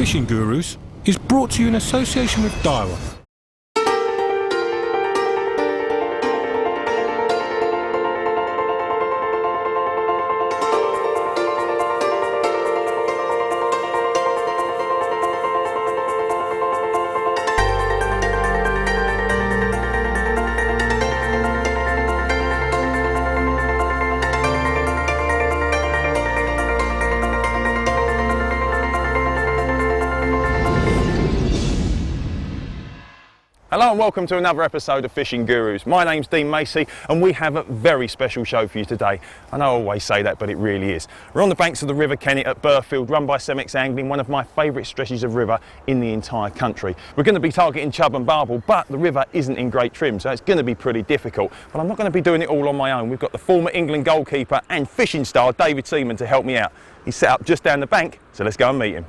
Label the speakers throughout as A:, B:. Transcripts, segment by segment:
A: Fishing Gurus is brought to you in association with Daiwa.
B: Hello and welcome to another episode of Fishing Gurus. My name's Dean Macey and we have a very special show for you today. I know I always say that, but it really is. We're on the banks of the River Kennet at Burfield, run by Cemex Angling, one of my favourite stretches of river in the entire country. We're going to be targeting chub and barbel, but the river isn't in great trim, so it's going to be pretty difficult. But I'm not going to be doing it all on my own. We've got the former England goalkeeper and fishing star David Seaman to help me out. He's set up just down the bank, so let's go and meet him.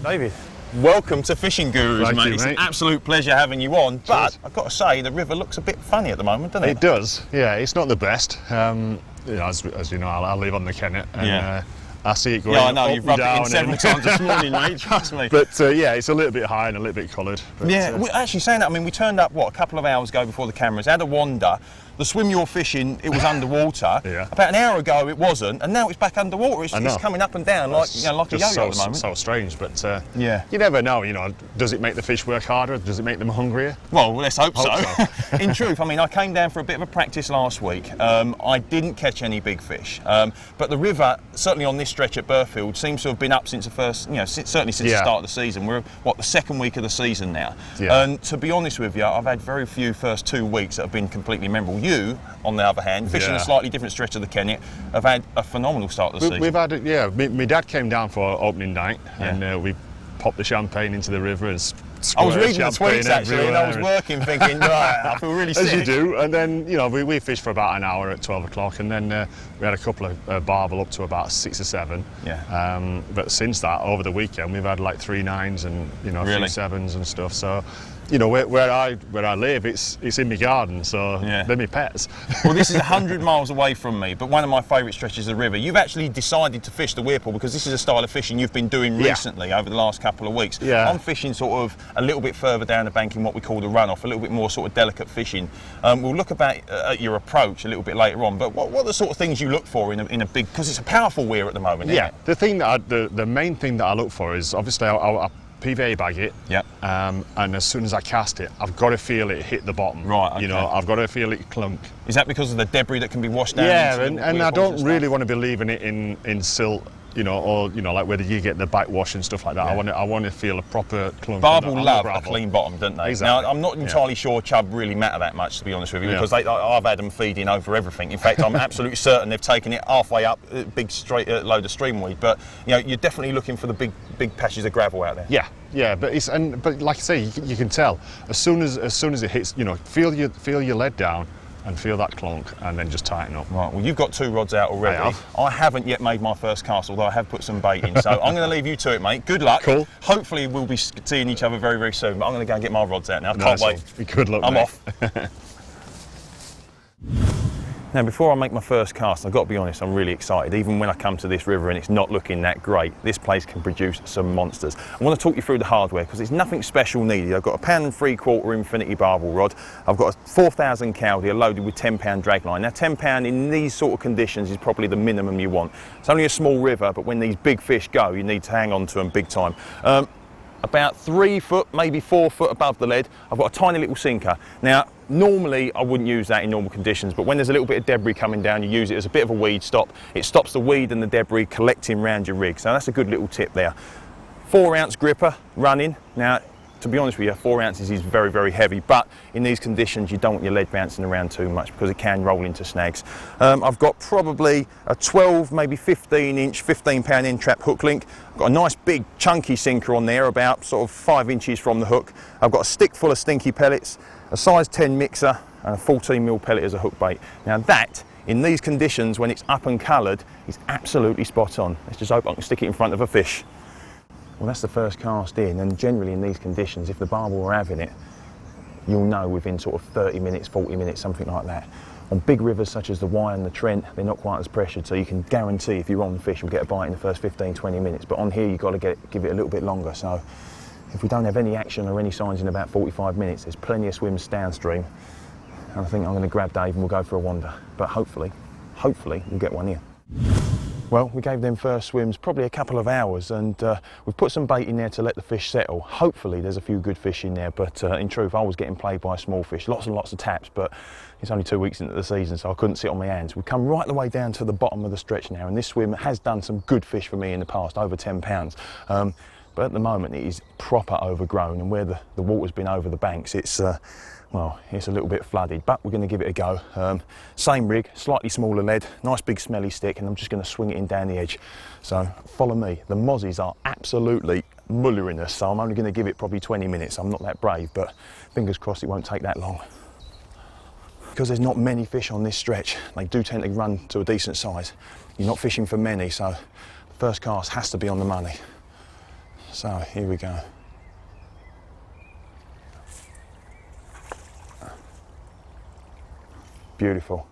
B: David, welcome to Fishing Gurus, mate. It's an absolute pleasure having you on, but I've got to say the river looks a bit funny at the moment, doesn't it?
C: It does, yeah. It's not the best. You know, as you know, I live on the Kennet, and I see it going up and down. Yeah, I know, you've rubbed it in several times this morning, mate, trust me. But yeah, it's a little bit high and a little bit coloured.
B: Yeah, we're actually saying that, I mean, we turned up, what, a couple of hours ago before the cameras, had a wander. The swim you're fishing, it was underwater.
C: Yeah.
B: About an hour ago it wasn't, and now it's back underwater. It's coming up and down like, you know, like a yo-yo at the moment.
C: So strange, but yeah, you never know. You know, does it make the fish work harder? Does it make them hungrier?
B: Well, let's hope so. In truth, I mean, I came down for a bit of a practice last week. I didn't catch any big fish, but the river, certainly on this stretch at Burfield, seems to have been up since the first, you know, certainly since the start of the season. We're what, the second week of the season now, and to be honest with you, I've had very few first 2 weeks that have been completely memorable. You, on the other hand, fishing a slightly different stretch of the Kennet, have had a phenomenal start of the season.
C: We've had it, yeah. My dad came down for opening night, and we popped the champagne into the river and
B: I was reading the tweets actually, and I was working thinking, right, I feel really sick.
C: As you do, and then, you know, we fished for about an hour at 12 o'clock, and then we had a couple of barbel up to about 6 or 7.
B: Yeah.
C: But since that, over the weekend, we've had like 3 9s and, you know, a few 7s and stuff. So, you know, where I live, it's in my garden, so they're my pets.
B: Well, this is 100 miles away from me, but one of my favourite stretches of the river. You've actually decided to fish the Whirlpool because this is a style of fishing you've been doing recently over the last couple of weeks.
C: Yeah.
B: I'm fishing sort of a little bit further down the bank in what we call the runoff, a little bit more sort of delicate fishing. We'll look at your approach a little bit later on, but what are the sort of things you look for in a big, because it's a powerful weir at the moment, isn't it?
C: The thing that the main thing that I look for is obviously I PVA bag it, and as soon as I cast it, I've got to feel it hit the bottom.
B: Right, okay.
C: You know, I've got to feel it clunk.
B: Is that because of the debris that can be washed down?
C: Yeah, and I don't really want to be leaving it in silt, you know, or, you know, like whether you get the backwash and stuff like that. I want to feel a proper clunk.
B: Barbel love a clean bottom, don't they?
C: Exactly.
B: Now, I'm not entirely sure chub really matter that much, to be honest with you, because I've had them feeding over everything. In fact, I'm absolutely certain they've taken it halfway up a big straight load of streamweed. But, you know, you're definitely looking for the big patches of gravel out there.
C: Yeah, but like I say, you can tell as soon as it hits, you know, feel your lead down and feel that clunk, and then just tighten up.
B: Right, well, you've got 2 rods out already. I haven't yet made my first cast, although I have put some bait in, so I'm going to leave you to it, mate. Good luck.
C: Cool.
B: Hopefully we'll be seeing each other very, very soon, but I'm going to go and get my rods out now. Can't wait.
C: Good luck,
B: I'm
C: mate.
B: off. Now, before I make my first cast, I've got to be honest, I'm really excited. Even when I come to this river and it's not looking that great, this place can produce some monsters. I want to talk you through the hardware because there's nothing special needed. I've got a 1 3/4 infinity barbel rod. I've got a 4,000 cal deer loaded with 10-pound dragline. Now, 10 pound in these sort of conditions is probably the minimum you want. It's only a small river, but when these big fish go, you need to hang on to them big time. About 3 foot, maybe 4 foot above the lead, I've got a tiny little sinker. Now, normally I wouldn't use that in normal conditions, but when there's a little bit of debris coming down, you use it as a bit of a weed stop. It stops the weed and the debris collecting around your rig, so that's a good little tip there. 4-ounce gripper running. Now, to be honest with you, 4 ounces is very, very heavy, but in these conditions you don't want your lead bouncing around too much because it can roll into snags. I've got probably a 12, maybe 15-inch, 15-pound end trap hook link. I've got a nice big chunky sinker on there, about sort of 5 inches from the hook. I've got a stick full of stinky pellets, a size 10 mixer, and a 14mm pellet as a hook bait. Now that, in these conditions when it's up and coloured, is absolutely spot on. Let's just hope I can stick it in front of a fish. Well, that's the first cast in, and generally in these conditions, if the barbel are having it, you'll know within sort of 30 minutes, 40 minutes, something like that. On big rivers such as the Wye and the Trent, they're not quite as pressured, so you can guarantee if you're on fish, you'll get a bite in the first 15-20 minutes. But on here, you've got to give it a little bit longer. So if we don't have any action or any signs in about 45 minutes, there's plenty of swims downstream. And I think I'm going to grab Dave and we'll go for a wander. But hopefully we'll get one here. Well, we gave them first swims probably a couple of hours, and we've put some bait in there to let the fish settle. Hopefully there's a few good fish in there, but in truth I was getting played by small fish, lots and lots of taps, but it's only 2 weeks into the season, so I couldn't sit on my hands. We've come right the way down to the bottom of the stretch now, and this swim has done some good fish for me in the past, over 10 pounds. But at the moment it is proper overgrown, and where the water's been over the banks, it's well, it's a little bit flooded, but we're going to give it a go. Same rig, slightly smaller lead, nice big smelly stick, and I'm just going to swing it in down the edge. So follow me. The mozzies are absolutely mullering us, so I'm only going to give it probably 20 minutes. I'm not that brave, but fingers crossed it won't take that long. Because there's not many fish on this stretch, they do tend to run to a decent size. You're not fishing for many, so the first cast has to be on the money. So here we go. Beautiful.